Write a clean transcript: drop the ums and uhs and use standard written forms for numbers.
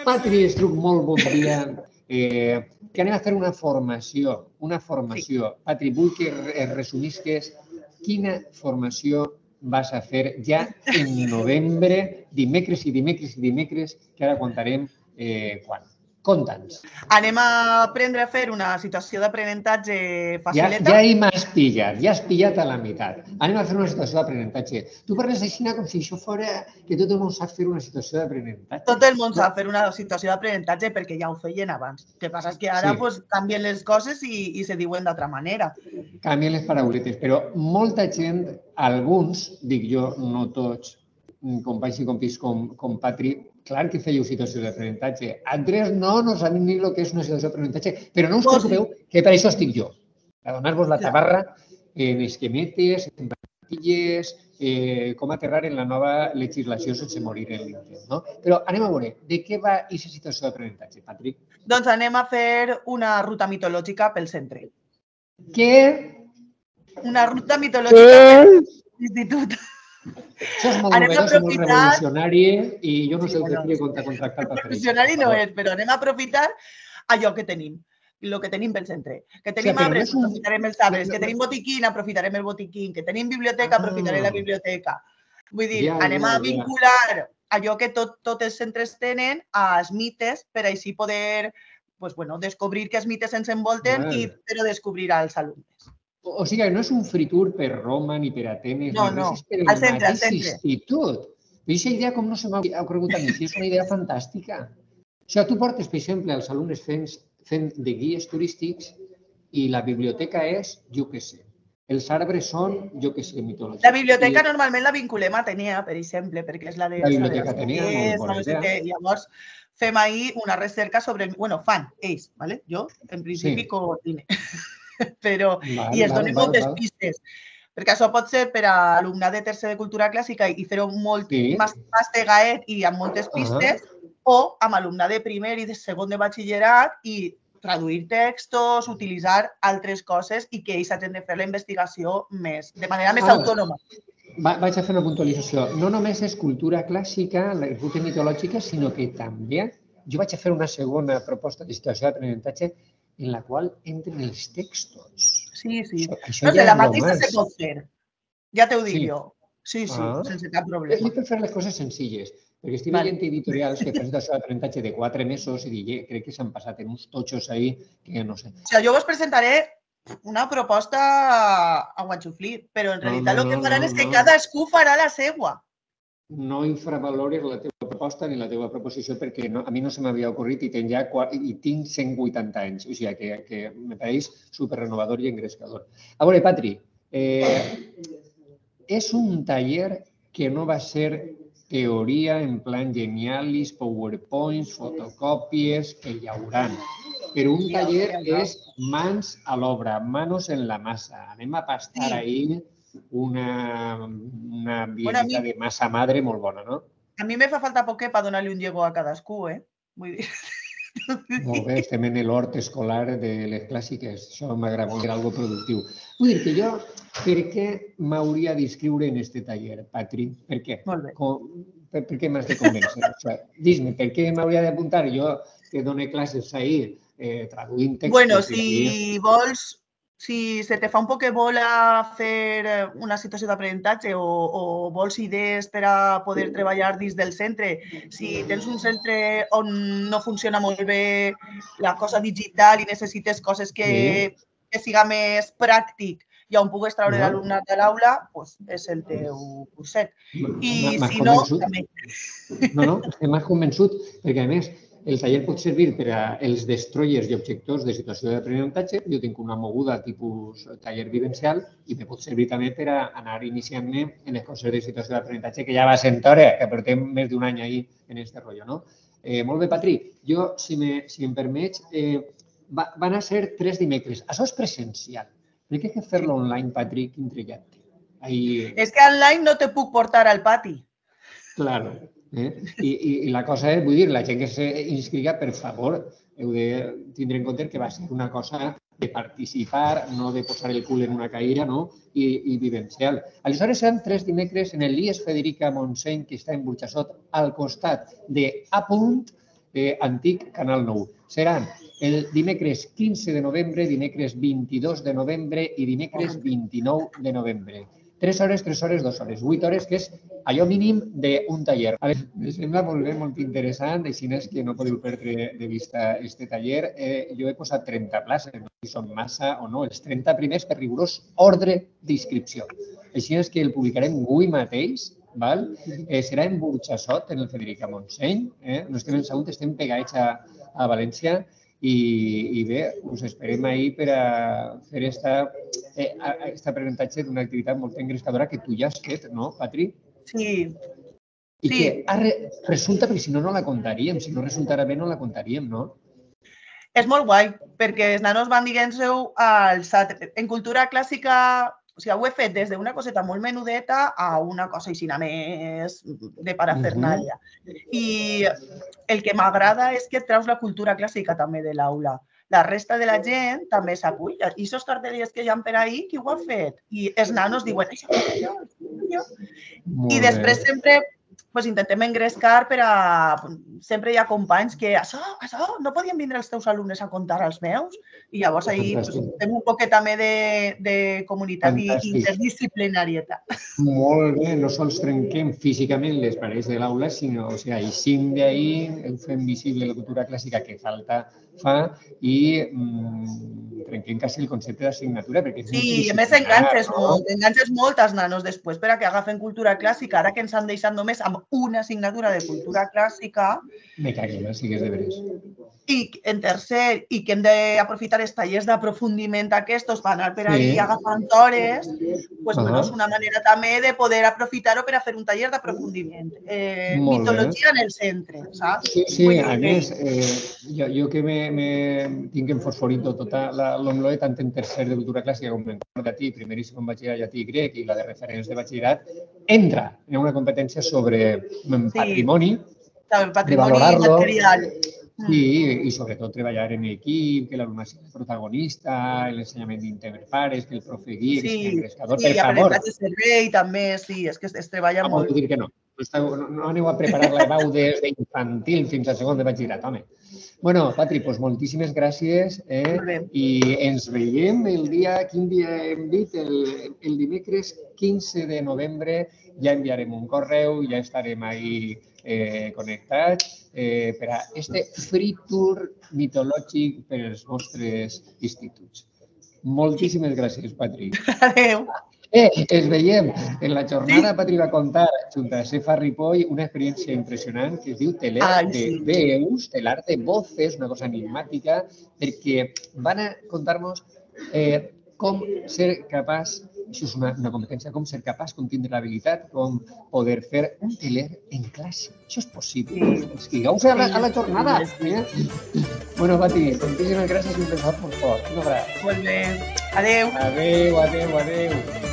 Patri, Estruc, molt bon dia. Que anem a fer una formació. Patri, vull que resumisques quina formació vas a fer ja en novembre, dimecres, que ara contarem quan. Conta'ns. Anem a aprendre a fer una situació d'aprenentatge facileta. Ja hi m'has pillat a la meitat. Anem a fer una situació d'aprenentatge. Tu parles així com si això fora que tot el món sap fer una situació d'aprenentatge. Tot el món sap fer una situació d'aprenentatge perquè ja ho feien abans. El que passa és que ara canvien les coses i se diuen d'altra manera. Canvien les parauletes, però molta gent, alguns, dic jo, no tots, companys i compis com Patri, clar que fèieu situació d'aprenentatge. Altres no sabem ni el que és una situació d'aprenentatge, però no us preocupeu, que per això estic jo. A donar-vos la tabarra en esquemetes, en plantilles, com aterrar en la nova legislació sense morir en l'intent. Però anem a veure, de què va aquesta situació d'aprenentatge, Patri? Doncs anem a fer una ruta mitològica pel centre. Què? Una ruta mitològica per l'institut. Això és molt novedós i molt revolucionari i jo no sé el que tria contractar per fer això. Revolucionari no és, però anem a aprofitar allò que tenim, el que tenim pel centre. Que tenim arbres, aprofitarem els arbres. Que tenim botiquín, aprofitarem el botiquín. Que tenim biblioteca, aprofitarem la biblioteca. Vull dir, anem a vincular allò que tots els centres tenen als mites per així poder descobrir que els mites ens envolten i però descobrir als alumnes. O sigui, no és un free tour per Roma ni per Atenes, no, és per el mateix institut. Però aquesta idea com no se m'ha ocorregut a mi, és una idea fantàstica. O sigui, tu portes, per exemple, els alumnes fent de guies turístics i la biblioteca és, jo què sé, els arbres són, jo què sé, mitològics. La biblioteca normalment la vinculem a Atenea, per exemple, perquè és la de... La biblioteca Atenea, molt bona idea. Llavors, fem ahir una recerca sobre... Bueno, fan ells, jo en principi coordine. I es donen moltes pistes, perquè això pot ser per a alumnat de tercer de cultura clàssica i fer-ho molt mastegaet i amb moltes pistes, o amb alumnat de primer i de segon de batxillerat i traduir textos, utilitzar altres coses i que ells hagin de fer la investigació de manera més autònoma. Vaig a fer una puntualització. No només és cultura clàssica, la ruta mitològica, sinó que també jo vaig a fer una segona proposta de situació d'aprenentatge en la qual entren els textos. Sí. No sé, la mateixa se pot fer. Ja t'ho dic jo. Sí, sense cap problema. Jo prefer les coses senzilles, perquè estic veient editorials que fan situació d'aprenentatge de 4 mesos i dic, crec que s'han passat en uns totxos ahí que no sé. O sigui, jo vos presentaré una proposta a guanxuflir, però en realitat el que faran és que cadascú farà la seva. No infravaloris la teva proposta ni la teva proposició perquè a mi no se m'havia ocorrit i tinc 180 anys. O sigui que me pareix superrenovador i engrescador. A veure, Patri, és un taller que no va ser teoria en plan genialis, powerpoints, fotocòpies, que hi hauran. Però un taller és mans a l'obra, manos en la massa. Anem a pastar ahí una bielita de massa madre molt bona, no? A mi me fa falta poquet per donar-li un llego a cadascú, Vull dir... Molt bé, estem en l'hort escolar de les clàssiques. Això m'agrada molt, era algo productiu. Vull dir que jo, per què m'hauria d'inscriure en aquest taller, Patri? Per què? Molt bé. Per què m'has de convèncer? Dis-me, per què m'hauria d'apuntar? Jo que dono classes ahir traduint textos... Bueno, si vols... Si se te fa un poc bola fer una situació d'aprenentatge o vols idees per a poder treballar dins del centre, si tens un centre on no funciona molt bé la cosa digital i necessites coses que siga més pràctic i on pugues treure l'alumnat de l'aula, doncs és el teu curset. I si no, també. No, m'has convençut, perquè a més el taller pot servir per als destroyers i objectors de situació d'aprenentatge. Jo tinc una moguda tipus taller vivencial i me pot servir també per anar iniciant-me en les coses de situació d'aprenentatge que ja va sent hora, que portem més d'un any ahí en aquest rotllo, no? Molt bé, Patri. Jo, si em permets, van a ser 3 dimecres. Això és presencial. No hay que fer-lo online, Patri, quin trillat té. És que online no te puc portar al pati. Claro. I la cosa és, vull dir, la gent que s'inscriga, per favor, heu de tindre en compte que va ser una cosa de participar, no de posar el cul en una caïra, i vivencial. Aleshores, seran 3 dimecres en el l'IES Federica Montseny, que està en Burjassot, al costat de Apunt, antic Canal 9. Seran el dimecres 15 de novembre, dimecres 22 de novembre i dimecres 29 de novembre. 3 hores, 2 hores, 8 hores, que és allò mínim d'un taller. A veure, em sembla molt bé, molt interessant, així és que no podeu perdre de vista aquest taller. Jo he posat 30 places, no sé si són massa o no, els 30 primers per rigorós ordre d'inscripció. Així és que el publicarem avui mateix, serà en Burxassot, en el Federica Montseny. No estem en Sagunt, estem pegats a València. I bé, us esperem ahir per a fer aquest aprenentatge d'una activitat molt engrescadora que tu ja has fet, no, Patri? Sí. I que resulta, perquè si no, no la contaríem. Si no resultara bé, no la contaríem, no? És molt guai, perquè els nanos van, diguem-ho, en cultura clàssica. O sigui, ho he fet des d'una coseta molt menudeta a una cosa així més de parafernàlia. I el que m'agrada és que et treus la cultura clàssica també de l'aula. La resta de la gent també s'acull. I aquests cartells que hi ha per ahir, qui ho ha fet? I els nanos diuen, això és jo. I després sempre intentem engrescar per a... Sempre hi ha companys que això, no podien vindre els teus alumnes a contar als meus? I llavors ahir fem un poquet també de comunitat i interdisciplinarietat. Molt bé, no sols trenquem físicament les parets de l'aula, sinó que eixim d'ahir, fem visible la cultura clàssica que falta fa i trenquem quasi el concepte d'assignatura. Sí, i a més enganxes molt als nanos després per a que agafen cultura clàssica. Ara que ens han deixat només amb una assignatura de cultura clàssica. Me caguem, sí que és de veres. I en tercer, i que hem d'aprofitar els tallers d'aprofundiment aquests per anar per ahí agafant hores, és una manera també de poder aprofitar-ho per a fer un taller d'aprofundiment. Mitologia en el centre, saps? Sí, a més, jo que tinc en fosforito tota l'OMLOE, tant en tercer de cultura clàssica com en quart llatí, primeríssim en batxillerat llatí i grec i la de referents de batxillerat, entra en una competència sobre patrimoni, de valorarlo. Sí, i sobretot treballar en equip, que l'alumne sigui el protagonista, l'ensenyament d'interpares, que el profe guia, que sigui engrescador, per favor. Sí, aprenentatge de servei també, sí, és que es treballa molt. Vull dir que no. No aneu a preparar la EBAU des d'infantil fins a segon de batxillerat, home. Bueno, Patri, doncs moltíssimes gràcies i ens veiem el dia, quin dia hem dit? El dimecres 15 de novembre ja enviarem un correu, ja estarem ahí connectats per a este free tour mitològic per als vostres instituts. Moltíssimes gràcies, Patri. Adéu. Ens veiem. En la jornada, Patri va contar, junt a Cefa Ripoll, una experiència impressionant que es diu Telar de veus, Telar de voces, una cosa enigmàtica, perquè van a contar-nos com ser capaç, això és una competència, com ser capaç, com tindre l'habilitat, com poder fer un teler en classe. Això és possible. Inscrigueu-vos a la jornada. Bueno, Patri, moltíssimes gràcies i un pensat molt fort. Un abraç. Molt bé. Adéu. Adéu.